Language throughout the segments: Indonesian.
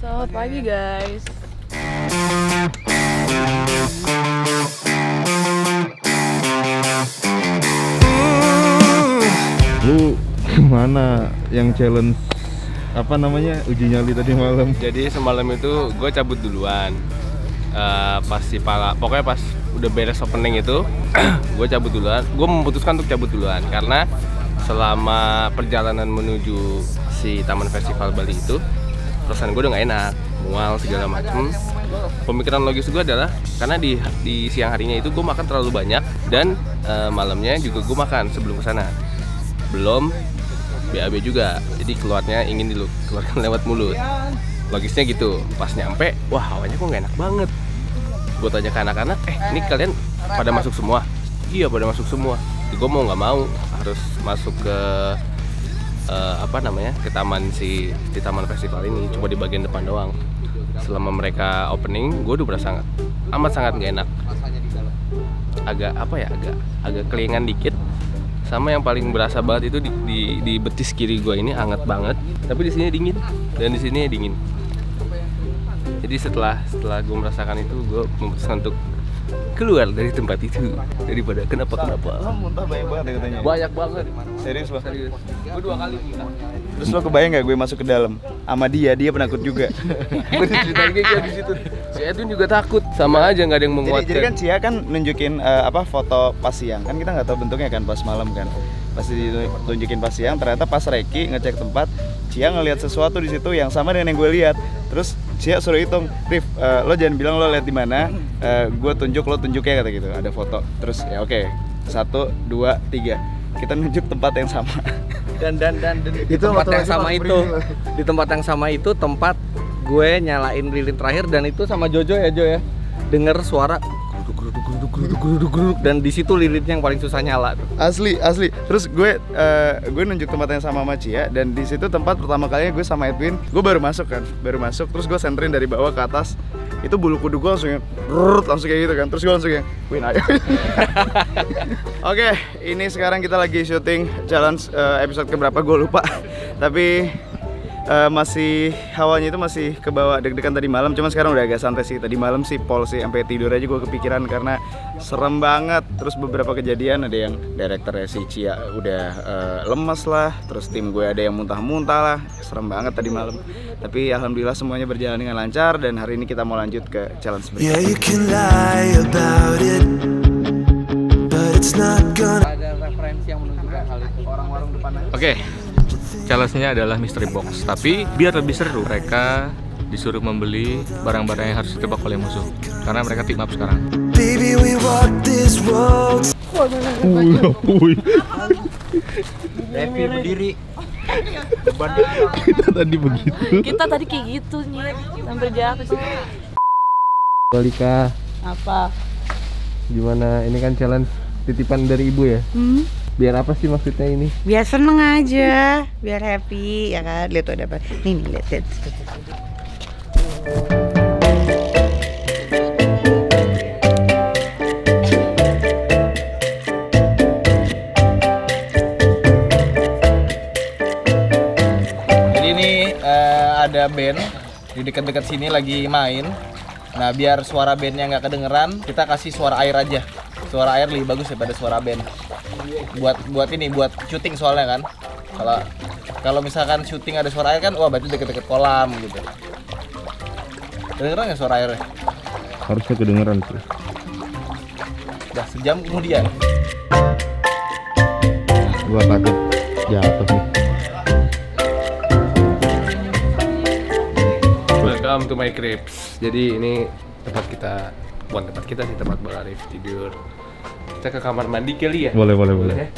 Selamat pagi guys. Lu gimana yang challenge apa namanya uji nyali tadi malam? Jadi semalam itu gue cabut duluan. Pokoknya pas udah beres opening itu gue cabut duluan. Gue memutuskan untuk cabut duluan karena selama perjalanan menuju si Taman Festival Bali itu perasaan gue udah gak enak, mual segala macem. Pemikiran logis gue adalah karena di siang harinya itu gue makan terlalu banyak dan malamnya juga gue makan sebelum kesana. Belum BAB juga, jadi keluarnya ingin dikeluarkan lewat mulut. Logisnya gitu. Pas nyampe, wah hawanya kok gak enak banget. Gue tanya ke anak-anak, ini kalian pada masuk semua? Iya pada masuk semua. Gue mau nggak mau harus masuk ke ke taman di taman festival ini, cuma di bagian depan doang. Selama mereka opening, gue udah berasa amat sangat gak enak. Agak kelingan dikit. Sama yang paling berasa banget itu di betis kiri gue ini hangat banget, tapi di sini dingin dan di sini dingin. Jadi setelah gue merasakan itu, gue memutuskan untuk keluar dari tempat itu daripada kenapa. Muntah banyak banget ya katanya. Banyak banget. Serius lo? Serius. Gue 2 kali muntah. Terus lo kebayang nggak gue masuk ke dalam? Sama dia penakut juga. Gue diceritain kayak di situ. Si Edwin juga takut, sama aja nggak ada yang menguatkan. Jadi kan Cia kan nunjukin foto pas siang, kan kita nggak tahu bentuknya kan pas malam kan. Pas ditunjukin pas siang, ternyata pas Reki ngecek tempat, Cia ngelihat sesuatu di situ yang sama dengan yang gue lihat. Terus Cia suruh hitung, Rif, lo jangan bilang lo lihat di mana, gue tunjuk, lo tunjuknya kata gitu. Ada foto. Terus ya oke, 1, 2, 3, kita nunjuk tempat yang sama. Dan di tempat yang sama itu, di tempat yang sama itu tempat gue nyalain lilin terakhir, dan itu sama Jojo ya Jo ya, denger suara geruduk, dan di situ lilinnya yang paling susah nyala tuh. Asli. Terus gue nunjuk tempat yang sama sama Cia, dan di situ tempat pertama kalinya gue sama Edwin, gue baru masuk. Terus gue senterin dari bawah ke atas. Itu bulu kuduk gue langsung kayak gitu kan. Terus gue langsung kayak, Win ayo. Oke, ini sekarang kita lagi syuting challenge episode keberapa gue lupa. Tapi masih hawanya itu masih kebawa deg-degan tadi malam. Cuma sekarang udah agak santai sih. Tadi malam sih Pol sih sampai tidur aja gue kepikiran karena serem banget. Terus beberapa kejadian, ada yang direkturnya si Cia udah lemes lah. Terus tim gue ada yang muntah-muntah lah. Serem banget tadi malam. Tapi alhamdulillah semuanya berjalan dengan lancar, dan hari ini kita mau lanjut ke challenge berikutnya. Ada referensi yang menunjukkan hal itu. Orang warung depan aja. Oke, challenge-nya adalah mystery box. Tapi biar lebih seru, mereka disuruh membeli barang-barang yang harus ditebak oleh musuh. Karena mereka team up sekarang. Devi berdiri. Kita tadi begitu. Kita tadi kayak gitu nih, sampai jatuh. Balika, Apa? gimana? Ini kan challenge titipan dari ibu ya? Biar apa sih maksudnya ini? Biar seneng aja, biar happy ya kan. Lihat tuh ada apa? Nih lihat. Jadi ini ada band di dekat-dekat sini lagi main. Nah biar suara bandnya nggak kedengeran, kita kasih suara air aja. Suara air lebih bagus daripada suara band. Buat syuting soalnya kan. Kalau misalkan syuting ada suara air kan, wah berarti deket-deket kolam gitu. Kedengeran nggak suara airnya? Harusnya kedengeran sih. Udah sejam kemudian. Gua takut jatuh nih. Welcome to my cribs. Jadi ini bukan tempat kita sih, tempat Bang Arif tidur. Kita ke kamar mandi kali ya? Boleh. Ya?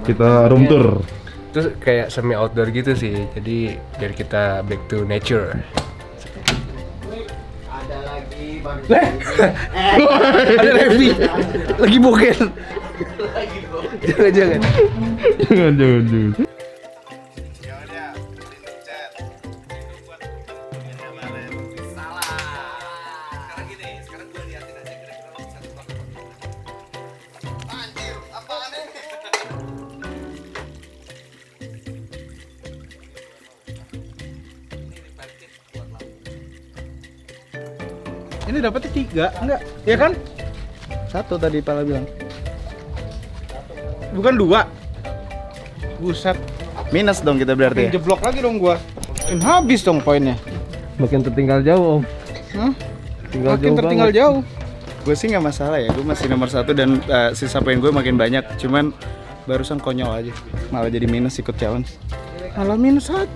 Kita room tour. Terus kayak semi outdoor gitu sih. Jadi biar kita back to nature. Ada lagi Ada Revi lagi boker. Jangan. Jangan. Ini dapetnya 3, enggak? Ya kan? 1 tadi Pala bilang. Bukan 2. Buset. Minus dong kita berarti. Jeblok lagi dong gua. Habis dong poinnya. Makin tertinggal jauh, Om. Hah? Makin tertinggal jauh. Gue sih nggak masalah ya, gue masih nomor 1 dan sisa poin gue makin banyak. Cuman barusan konyol aja, malah jadi minus ikut challenge. Malah minus 1.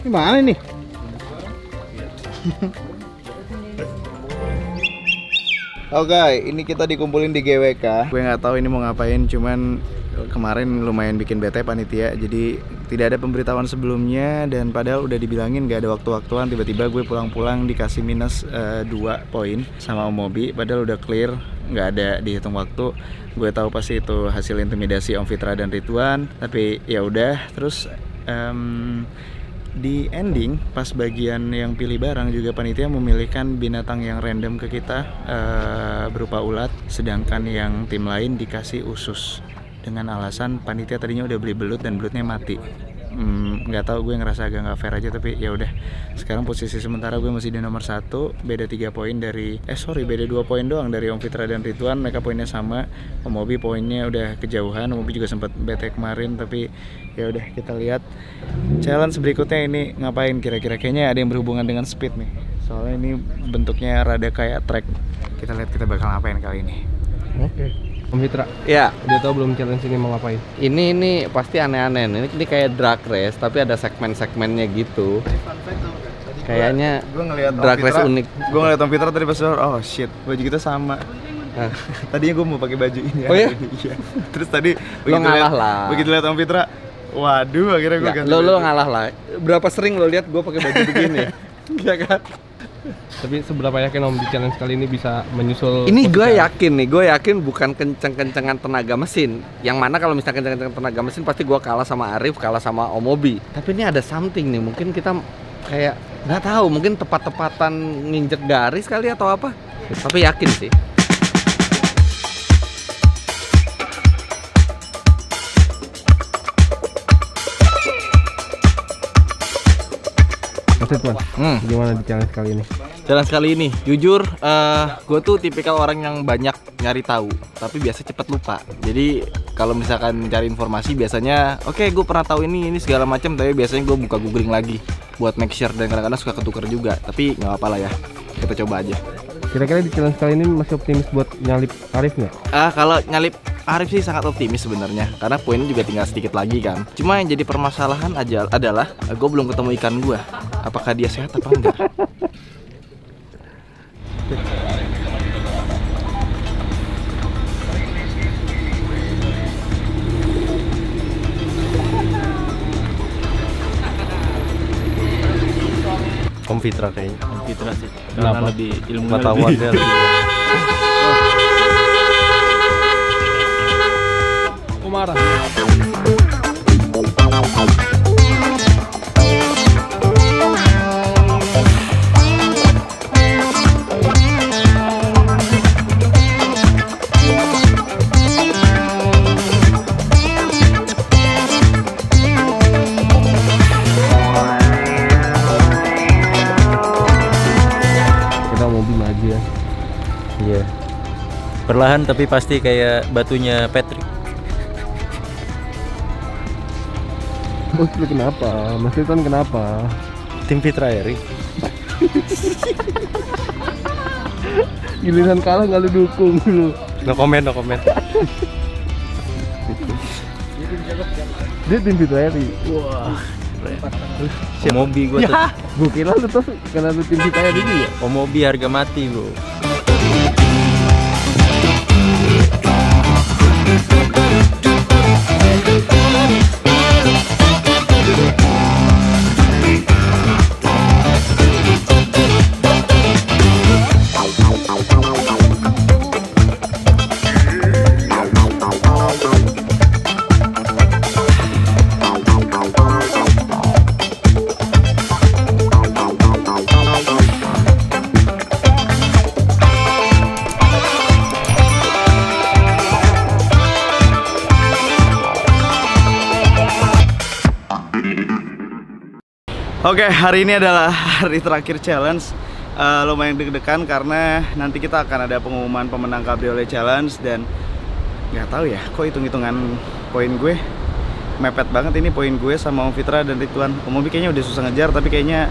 Gimana nih? Oke, ini kita dikumpulin di GWK. Gue nggak tahu ini mau ngapain, cuman kemarin lumayan bikin bete panitia. Jadi tidak ada pemberitahuan sebelumnya dan padahal udah dibilangin nggak ada waktu-waktuan. Tiba-tiba gue pulang-pulang dikasih minus 2 poin sama Om Mobi. Padahal udah clear, nggak ada dihitung waktu. Gue tahu pasti itu hasil intimidasi Om Fitra dan Ridwan. Tapi ya udah, terus di ending pas bagian yang pilih barang juga panitia memilihkan binatang yang random ke kita berupa ulat, sedangkan yang tim lain dikasih usus dengan alasan panitia tadinya udah beli belut dan belutnya mati. Nggak tahu, gue ngerasa agak nggak fair aja, tapi ya udah. Sekarang posisi sementara gue masih di nomor 1, beda 3 poin dari beda 2 poin doang dari Om Fitra dan Ridwan. Mereka poinnya sama. Om Mobi poinnya udah kejauhan. Om Mobi juga sempat bete kemarin, tapi ya udah, kita lihat challenge berikutnya ini ngapain kira-kira. Kayaknya ada yang berhubungan dengan speed nih, soalnya ini bentuknya rada kayak track. Kita lihat kita bakal ngapain kali ini. Oke. Om Fitra, Ya, udah tahu belum challenge ini mau ngapain? ini pasti aneh-aneh. Ini kayak drag race tapi ada segmen-segmennya gitu. Kayaknya Gue ngeliat drag race unik. Gue ngeliat Om Fitra tadi pas oh shit, baju kita sama. Tadinya gue mau pakai baju ini. Oh ya? Iya. Terus tadi Lo ngalah lah. Begitu lihat Om Fitra, waduh, akhirnya gue ganti. Lo ngalah lah. Berapa sering lo lihat gue pakai baju begini? Iya kan? Tapi seberapa yakin Om di challenge kali ini bisa menyusul? Ini gue yakin bukan kenceng-kencengan tenaga mesin. Yang mana kalau misalnya kenceng-kencengan tenaga mesin pasti gue kalah sama Arif, kalah sama Om Mobi. Tapi ini ada something nih, mungkin kita kayak nggak tahu, mungkin tepat-tepatan nginjek garis kali atau apa. Tapi yakin sih. Mas Ridwan, gimana di challenge kali ini? Challenge kali ini, jujur, gue tuh tipikal orang yang banyak nyari tahu, tapi biasa cepet lupa. Jadi kalau misalkan cari informasi biasanya, oke, gue pernah tahu ini segala macam, tapi biasanya gue buka googling lagi buat make sure, dan kadang-kadang suka ketukar juga. Tapi nggak apa-apa lah ya, kita coba aja. Kira-kira di challenge kali ini masih optimis buat nyalip Arif nggak? Kalau nyalip Arif sih sangat optimis sebenarnya, karena poinnya juga tinggal sedikit lagi kan. Cuma yang jadi permasalahan adalah gue belum ketemu ikan gue. Apakah dia sehat apa enggak? Om Fitra kayaknya. Om Fitra sih, Kenapa? karena lebih ilmu Pengetahuannya lebih. Kok marah? Kita mau maju ya. Iya. Perlahan tapi pasti kayak batunya Patrick. Bos lu kenapa? Mas Ridwan kenapa? Tim Fitra ya, Ri. Giliran kalah nggak lu dukung lu. No comment. Dia tim Fitra RI. Wah. Si Mobi gue tuh. Gue kira lu tuh karena lu tim Fitra RI ya. Oh, Mobi harga mati, bro. Oke, hari ini adalah hari terakhir challenge. lumayan deg-degan karena nanti kita akan ada pengumuman pemenang Cabriolet Challenge dan nggak tahu ya, kok hitung-hitungan poin gue mepet banget ini poin gue sama Om Fitra dan Ridwan. Om Obi kayaknya udah susah ngejar, tapi kayaknya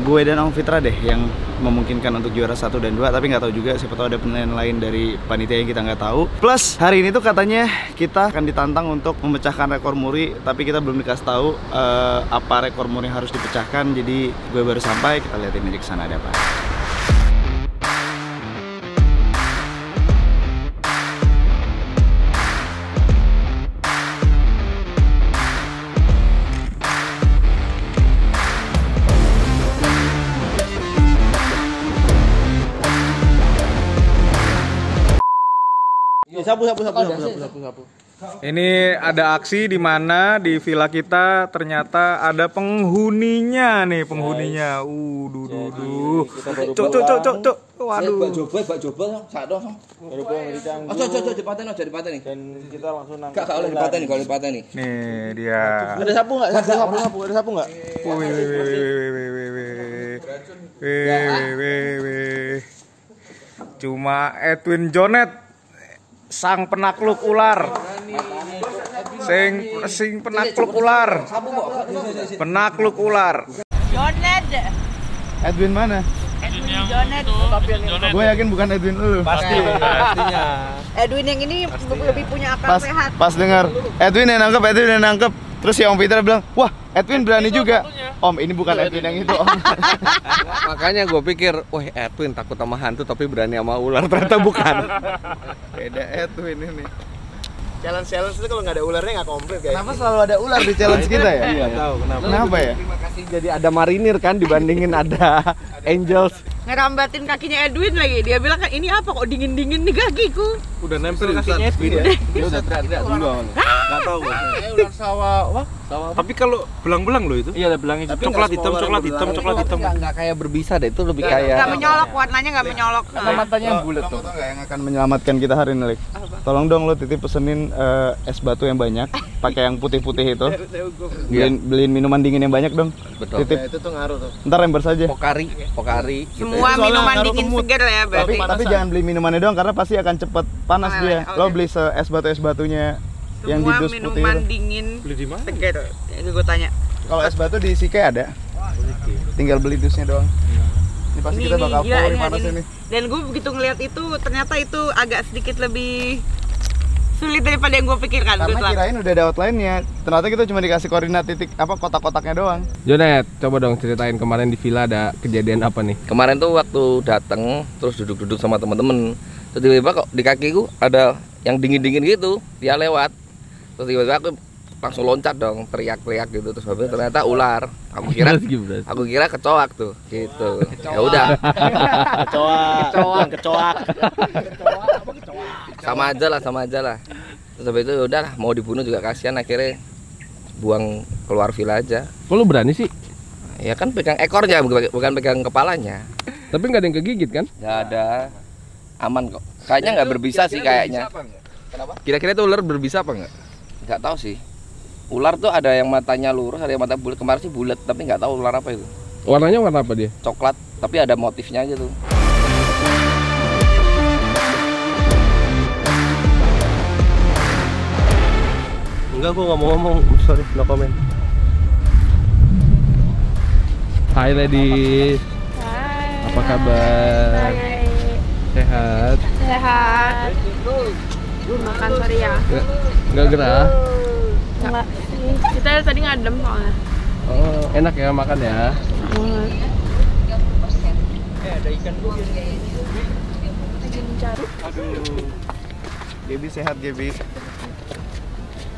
gue dan Om Fitra deh yang memungkinkan untuk juara 1 dan 2, tapi nggak tahu juga, siapa tahu ada penilaian lain dari panitia yang kita nggak tahu. Plus hari ini tuh katanya kita akan ditantang untuk memecahkan rekor muri, tapi kita belum dikasih tahu apa rekor muri yang harus dipecahkan. Jadi gue baru sampai, kita liatin aja kesana ada apa. Sapu. Ini ada aksi di mana di villa kita ternyata ada penghuninya nih, penghuninya. Cuk. Waduh. Bak coba, sak dong. Ojo dipateni. Dan kita langsung nangkep. Enggak oleh dipateni, kalau dipateni. Nih dia. Ada sapu enggak? Ada sapu enggak? Wih. Cuma Edwin Jonet, sang penakluk ular. Sing penakluk ular. Penakluk ular. Jonet. Edwin mana? Edwin Jonet. Gue yakin bukan Edwin lu. Pastinya. Edwin yang ini lebih punya akal sehat. Pas dengar Edwin yang nangkep. Terus si Om Fitra bilang, wah Edwin berani juga. Om, ini bukan Edwin yang itu, Om. Makanya gue pikir, wah Edwin takut sama hantu tapi berani sama ular, ternyata bukan. Beda Edwin ini. Challenge itu kalau nggak ada ularnya nggak komplit guys. Kenapa selalu ada ular di challenge kita ya? Iya, tahu kenapa. Kenapa ya? Terima kasih jadi ada marinir kan dibandingin ada angels. Ngerambatin kakinya Edwin lagi. Dia bilang kan ini apa kok dingin-dingin nih kakiku. Udah nempel kakinya Edwin ya. Dia udah teriak-teriak dulu awalnya. Nggak tahu. Ular sawah. Tapi kalau belang-belang loh itu. Iya, ada belangnya. Coklat hitam. Nggak kayak berbisa deh, itu lebih kayak. Nggak menyolok, warnanya nggak menyolok. Matanya yang bulat tuh. Nggak yang akan menyelamatkan kita hari ini, Lek? Tolong dong lo titip pesenin es batu yang banyak, pakai yang putih-putih itu. Beliin minuman dingin yang banyak dong. Betul. Titip. Itu tuh ngaruh tuh. Ntar ember saja. Pokari. Semua minuman dingin segar ya berarti. Tapi jangan beli minumannya doang karena pasti akan cepet panas dia. Lo beli es batunya yang di dus putih. Semua minuman dingin segar. Itu gue tanya. Kalau es batu di Sike ada. Tinggal beli dusnya doang. Ini pasti kita bakal gila, full panas ini. Dan gue begitu ngeliat itu ternyata itu agak sedikit lebih sulit daripada yang gue pikirkan. Karena kirain udah ada outline-nya. Ternyata kita cuma dikasih koordinat titik kotak-kotaknya doang. Jonet, coba dong ceritain kemarin di villa ada kejadian apa nih? Kemarin tuh waktu datang terus duduk-duduk sama temen-temen, terus tiba-tiba kok di kakiku ada yang dingin-dingin gitu, dia lewat. Terus tiba-tiba aku langsung loncat dong, teriak-teriak gitu, terus habis ternyata ular. Aku kira kecoak tuh, gitu. Ya udah. Kecoak. Sama aja lah. Terus habis itu udah lah, mau dibunuh juga kasihan, akhirnya buang keluar villa aja. Kok lu berani sih? Ya kan pegang ekornya, bukan pegang kepalanya. Tapi nggak ada yang kegigit kan? Nggak ada, aman kok. Kayaknya nggak berbisa sih kayaknya. Kira-kira itu ular berbisa apa nggak? Nggak tahu sih. Ular tuh ada yang matanya lurus, ada yang mata bulat. Kemarin sih bulat, tapi nggak tahu ular apa itu. Warnanya warna apa dia? Coklat, tapi ada motifnya aja tuh. Enggak, gua nggak mau ngomong. Sorry, no comment. Hai ladies. Hai. Apa kabar? Sehat? Sehat. Makan sorry ya. Nggak gerah? Enggak sih. Kita tadi ngadem soalnya. Oh, enak ya makan ya. Banget. Ada ikan gue Lagi mencari. Gaby sehat, Gaby.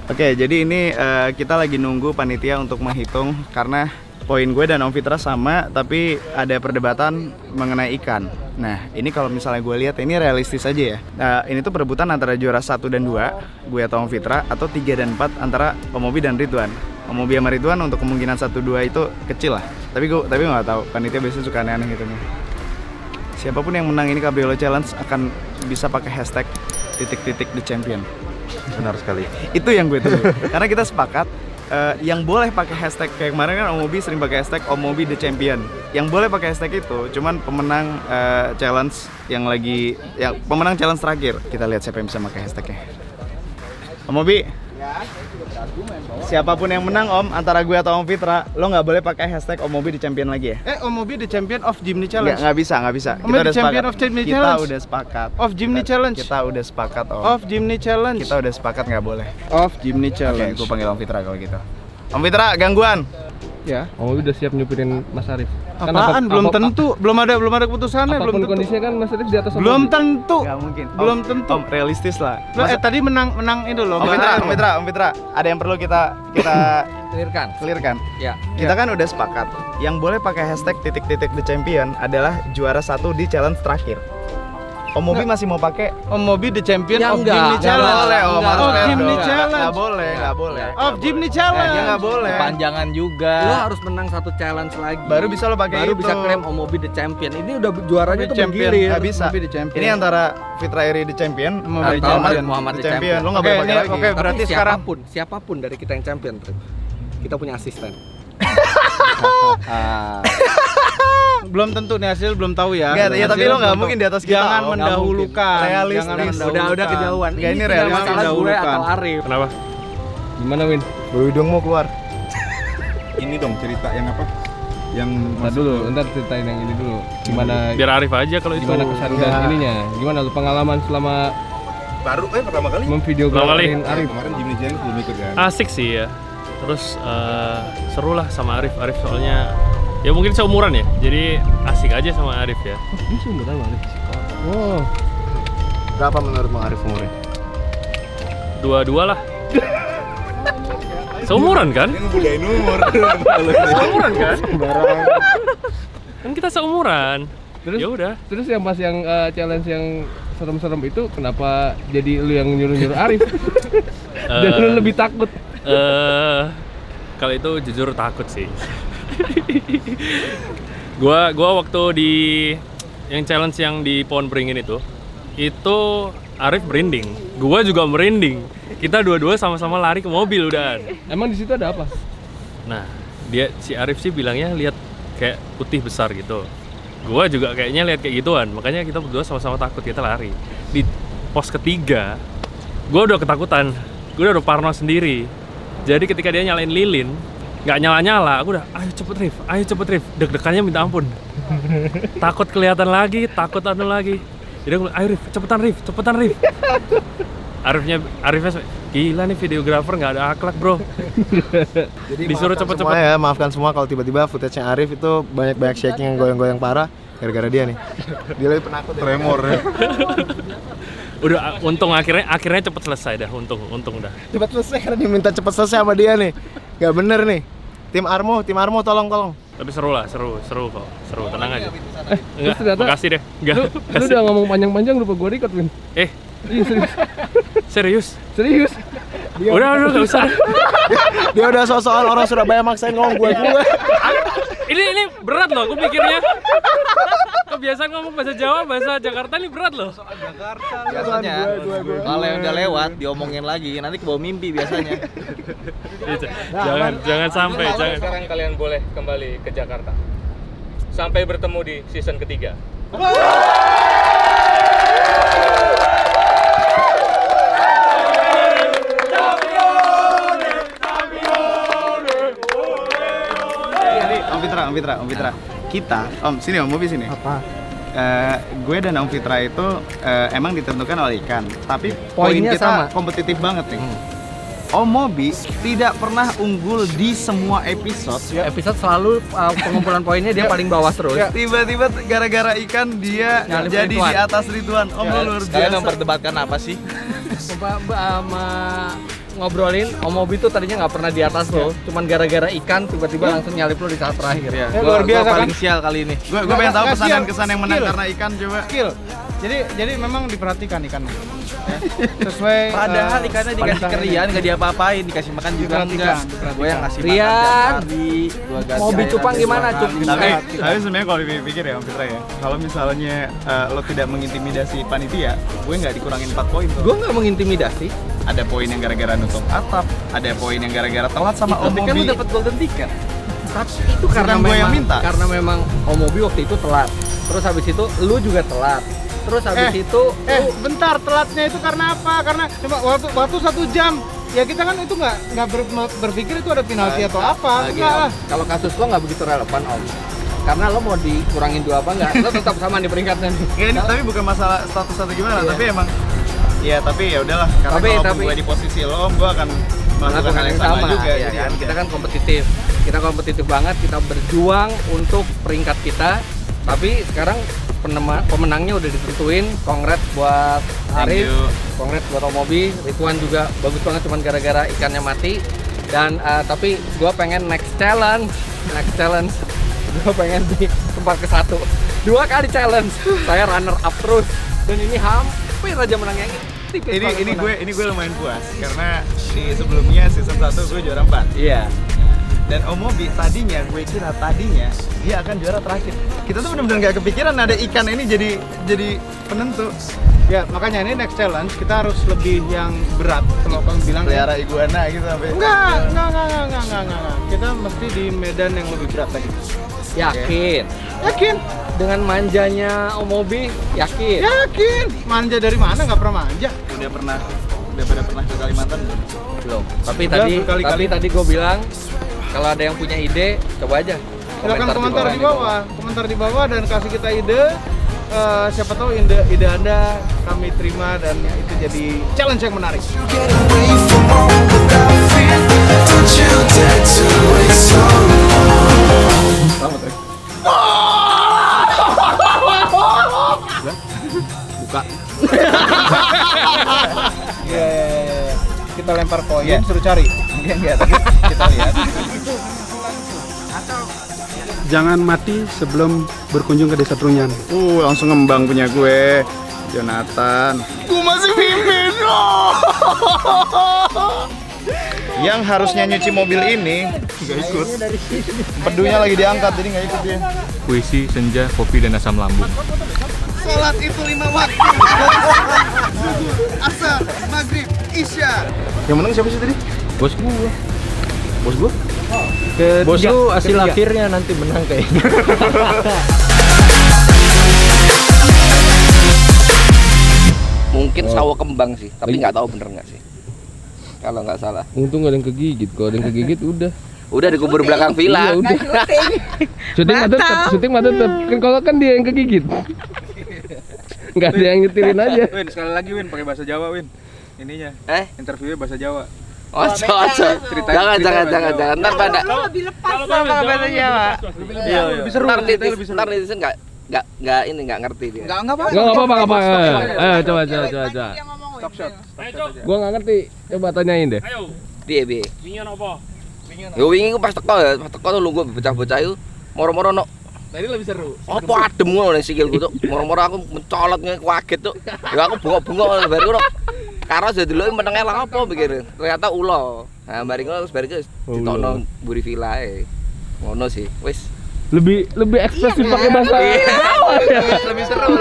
Oke, jadi ini kita lagi nunggu panitia untuk menghitung karena poin gue dan Om Fitra sama, tapi ada perdebatan mengenai ikan. Nah, ini kalau misalnya gue lihat ini realistis aja ya. Nah, ini tuh perebutan antara juara 1 dan 2, gue atau Om Fitra, atau 3 dan 4 antara Om Obi dan Ridwan. Om Obi sama Ridwan untuk kemungkinan 1-2 itu kecil lah. Tapi gue nggak tahu, panitia biasanya suka aneh-aneh gitu nih. Siapapun yang menang ini Cabriolet Challenge akan bisa pakai hashtag #the champion. Benar sekali. Itu yang gue tunggu. Karena kita sepakat yang boleh pakai hashtag kayak kemarin kan Omobi sering pakai hashtag Omobi the Champion. Yang boleh pakai hashtag itu cuman pemenang challenge yang lagi pemenang challenge terakhir. Kita lihat siapa yang bisa pakai hashtagnya. Omobi. Siapapun yang menang Om, antara gue atau Om Fitra, lo nggak boleh pakai hashtag Omobi the Champion lagi ya? Omobi the Champion of Jimny Challenge. Nggak bisa. Omobi the Champion of Jimny Challenge. Kita udah sepakat. Of Jimny Challenge. Kita udah sepakat Om. Of Jimny Challenge. Kita udah sepakat nggak boleh. Of Jimny Challenge. Oke, gue panggil Om Fitra kalau gitu. Om Fitra, gangguan. Ya. Omobi udah siap nyupirin Mas Arif. Apaan? Belum tentu. Belum ada keputusannya. Belum tentu. Kondisinya kan Mas Arif di atas. Belum tentu. Nggak mungkin. Belum tentu. Om, realistis lah. Tadi menang itu loh. Om Fitra, ada yang perlu kita clearkan. Ya. Kita kan udah sepakat. Yang boleh pakai hashtag titik-titik the champion adalah juara 1 di challenge terakhir. Omobi masih mau pakai Omobi the Champion Ya, of enggak. Jimny Nggak Challenge. boleh Om, harus Of fair Jimny dong. Challenge. Nggak boleh. Of Jimny Challenge. Ya nggak boleh. Panjangan juga. Lo harus menang satu challenge lagi. Baru bisa lo pakai Baru itu. bisa klaim Omobi the Champion. Ini udah juaranya tuh Champion. bergilir. Nggak bisa. Omobi the Champion. Ini antara Fitra Eri the champion Omobi the atau Champion. Muhammad the champion. Champion. Lo nggak Oke, boleh pakai ini- lagi. oke. Berarti Tapi sekarang- siapapun dari kita yang champion, Trip. Kita punya asisten. Belum tentu nih hasil, belum tahu ya. Nggak, ya, tapi lo nggak mungkin di atas kita, Jangan Om. Nggak mendahulukan. mungkin. Realistis. Jangan mendahulukan. Udah kejauhan. Nggak, ini tinggal realistis. masalah gue Dahulukan. atau Arif. Kenapa? Gimana Win? Bulu hidung mau keluar. Ini dong cerita yang apa? Yang Ntar dulu, ntar ceritain yang ini dulu. Gimana Biar Arif aja kalau itu. gimana kesan dan ininya? Gimana lu pengalaman selama baru pertama kali. memvideograferin Arif? Kemarin Jimny Challenge belum ikut kan? Asik sih ya. Terus seru lah sama Arif. Arif soalnya ya mungkin seumuran ya. Jadi asik aja sama Arif ya. Ini seumuran Arif. Oh, Berapa menurut Bang Arif umurnya? Dua-dua lah. Seumuran kan? Ini ngebedain umur. Seumuran kan? Kan kita seumuran. Terus? Ya udah. terus yang pas yang challenge yang serem-serem itu kenapa jadi lu yang nyuruh-nyuruh Arif? Dan lu lebih takut. Kalau itu jujur takut sih. gua waktu di yang challenge yang di Pohon Beringin itu Arif merinding, gua juga merinding. Kita dua-dua sama-sama lari ke mobil udah. Emang di situ ada apa? Nah, si Arif sih bilangnya lihat kayak putih besar gitu. Gua juga kayaknya lihat kayak gituan, makanya kita berdua sama-sama takut, kita lari. Di pos ketiga, gua udah ketakutan, gua udah parno sendiri. Jadi ketika dia nyalain lilin, nggak nyala-nyala, aku udah ayo cepet Rif, deg-degannya minta ampun. Takut kelihatan lagi, takut anu lagi. Jadi aku bilang, ayo Rif, cepetan Rif. Arifnya gila nih videografer nggak ada akhlak bro. Jadi Disuruh maafkan cepet-cepet. semua ya, maafkan semua kalau tiba-tiba footage-nya Arif itu banyak shaking yang goyang-goyang parah gara-gara dia nih. Dia lebih penakut ya. Tremor ya. Udah untung akhirnya cepet selesai dah, untung dah. Cepat selesai karena diminta cepat selesai sama dia nih. Gak bener nih. Tim Armo tolong. Tapi seru lah, seru kok, tenang aja. Terus ternyata Makasih deh. lu udah ngomong panjang-panjang lupa gua record, Win. Iya Serius? serius. Udah nggak usah. Dia udah soal orang Surabaya maksain ngomong gue. Ini berat loh, aku pikirnya. Kebiasaan ngomong bahasa Jawa, bahasa Jakarta ini berat loh. Biasanya kalau yang udah lewat diomongin lagi, nanti kebawa mimpi biasanya. Jangan sampai, jangan. Sekarang kalian boleh kembali ke Jakarta. Sampai bertemu di season ketiga. Om Fitra. Kita, sini Om Mobi sini. Apa? Gue dan Om Fitra itu emang ditentukan oleh ikan, tapi poin Poinnya kita sama. kompetitif banget nih. Om Mobi tidak pernah unggul di semua episode. Episode selalu pengumpulan poinnya dia paling bawah terus. Tiba-tiba gara-gara ikan dia Nyalip jadi Ridwan. di atas Ridwan. Om lu luar Kalian biasa. memperdebatkan apa sih? Ngobrolin Om Mobi tuh tadinya nggak pernah di atas lo, cuman gara-gara ikan tiba-tiba langsung nyalip lo di saat terakhir. Luar biasa paling sial kali ini. Gue pengen tahu Kasihan. kesan yang menang Skill. karena ikan coba. Skill. Jadi memang diperhatikan ikannya. Ya. Sesuai Padahal ikannya dikasih ke Rian, nggak diapa-apain, dikasih makan juga enggak. Gue yang ngasih makan Rian, tiap hari, gua ganti Mobi air, cupang ganti gimana, makan. Cup? Tapi sebenarnya kalau dipikir ya Om Fitra ya, kalau misalnya lo tidak mengintimidasi panitia, gue nggak dikurangin 4 poin tuh. gue nggak mengintimidasi. ada poin yang gara-gara nutup atap, ada poin yang gara-gara telat sama Tapi kan lu Omobi. dapat golden ticket. Tapi itu karena Bukan gua yang memang minta. karena memang Omobi waktu itu telat. Terus habis itu lu juga telat. Terus habis itu bentar, telatnya itu karena apa? Karena cuma waktu 1 jam. Ya kita kan itu nggak berpikir itu ada penalti atau apa. Enggak lah. kalau kasus lo nggak begitu relevan Om. Karena lo mau dikurangin 2 apa enggak, lo tetap sama di peringkatnya. Ya, ini tapi bukan masalah status atau gimana, tapi emang ya tapi ya udahlah karena kalau gue di posisi lo, gue akan melakukan hal yang sama juga. Ya, jadi kan? Kita kan kompetitif. Kita kompetitif banget, kita berjuang untuk peringkat kita. Tapi sekarang pemenangnya udah ditentuin. Congrats buat Arif, congrats buat Omobi. Ridwan juga bagus banget cuman gara-gara ikannya mati. Dan tapi gue pengen next challenge. Gue pengen di tempat ke-1. 2 kali challenge. Saya runner up terus. Dan ini hampir aja menangnya. Tipis ini gue lumayan puas karena di sebelumnya season 1 gue juara 4. Iya. Dan Omobi tadinya dia akan juara terakhir. Kita tuh benar-benar nggak kepikiran ada ikan ini jadi penentu. Ya makanya ini next challenge kita harus lebih yang berat. Kalau Bang bilang pelihara iguana gitu sampai. Enggak. Kita mesti di medan yang lebih berat lagi. Yakin? Yakin? Dengan manjanya Omobi, yakin? Yakin. Manja dari mana? Nggak pernah manja. Udah pernah ke Kalimantan belum? Tapi Udah, berkali-kali. tadi gue bilang kalau ada yang punya ide, coba aja. Silakan komentar di bawah dan kasih kita ide. Siapa tahu ide Anda kami terima dan itu jadi challenge yang menarik. Selamat ya. Buka. Iya. Kita lempar koin, suruh cari. Enggak, tapi kita lihat. Jangan mati sebelum berkunjung ke Desa Trunyan. Langsung ngembang punya gue, Jonathan. Gue masih pimpin. Yang harusnya nyuci mobil ini nggak ikut. Pedunya lagi diangkat, jadi nggak ikut dia. Puisi, senja, kopi, dan asam lambung. Sholat itu 5 waktu. Asar, maghrib, isya. Yang menang siapa sih tadi? Bos gua. Bos gua? Bos lu hasil akhirnya nanti menang kayaknya. Mungkin sawo kembang sih, tapi nggak tahu bener nggak sih. Kalau nggak salah. Untung nggak ada yang kegigit. Kalau ada yang kegigit udah dikubur belakang villa. Iya, udah. Syuting mah tetep. Kan kalau kan dia yang kegigit. Nggak ada yang nyetirin aja. Win, sekali lagi Win pakai bahasa Jawa Win. Ininya. Interviewnya bahasa Jawa. Jangan. Ntar pada. Lebih lepas sama bahasa Jawa. Iya. Lebih seru. Ntar netizen nggak ngerti dia. Nggak apa-apa. Coba. Stop shot. Gua nggak ngerti. Coba tanyain deh. Piye? Wingi apa? Yo wingi pas teko tuh lu gua bocah-bocah iku moro-moro no. Tadi lebih seru. Apa adem ngono ning sikilku tuh. Moro-moro aku mencolot kaget tuh. Ya aku bengok-bengok baru no. Karo sedeloke menenge lah apa pikir. Ternyata ulo. Nah, mari ngono terus bareng ditokno mburi villa ae. Ngono sih. Wis. Lebih ekspresif pakai bahasa. Lebih seru.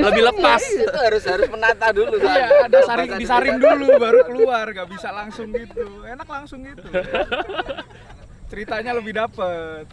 Lebih lepas. Itu harus menata dulu. Iya, ada disaring dulu baru keluar, nggak bisa langsung gitu. Enak langsung gitu. Ceritanya lebih dapet.